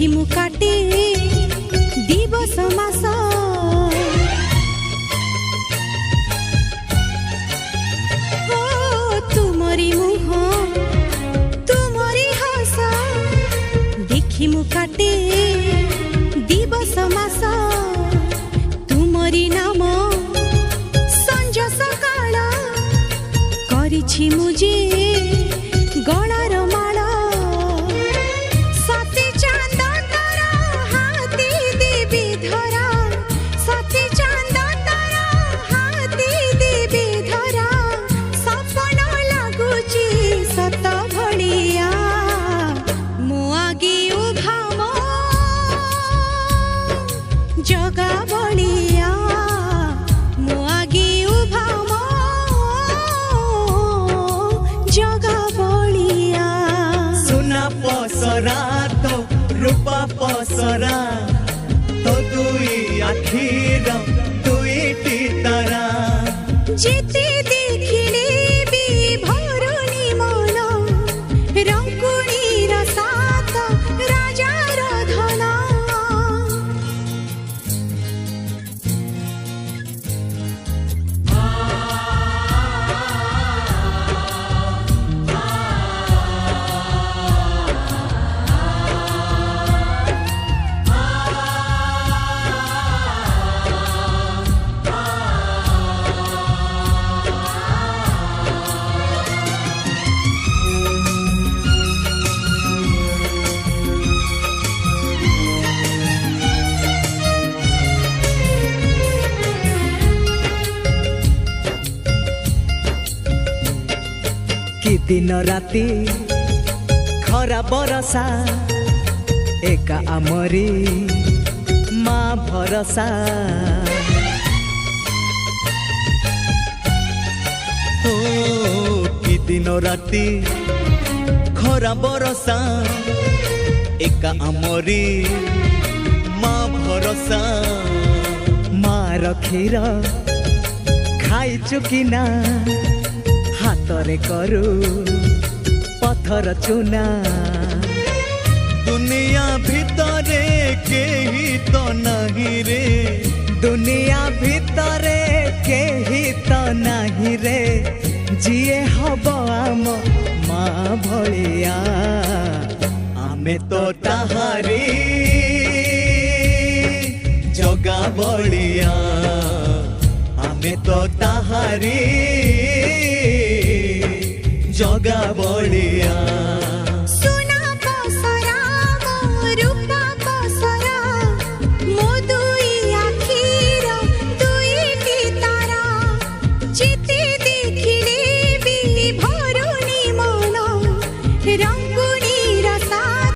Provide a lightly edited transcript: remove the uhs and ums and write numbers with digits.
देखी मु काटे दिवस मास तुमरी मुह तुमरी हस देखी मु काटे दिवस मास तुमरी नाम संज सकाळ करिछि मुझे गलार माला सती चांद तारा हाथी देवी धरा सती चांद तारा हाथी देवी धरा सपन लागुची सत भलिया मो आगे उभा मो जगा बलिया मो आगे उभा मो जगा बलिया सुना पसरा तो रूपा पसरा तो दुई आखिर दुईटी तारा जेते देखिले भी भरुनी मन रंकुणीर सात राजार धन कि दिन राति खरा बरसा एका आमरी माँ भरसा ओ कि दिन राति खरा बरसा एका आमरी माँ भरसा मार खीर खाई चुकिना हातरे करू पत्थर चुना दुनिया भितरे केही तो नहीं रे दुनिया भितरे केही तो नहीं रे जिए हब आम माँ भलिया आमे तो ताहारी जगा बलिया आमे तो ताहारी जगा बलिया।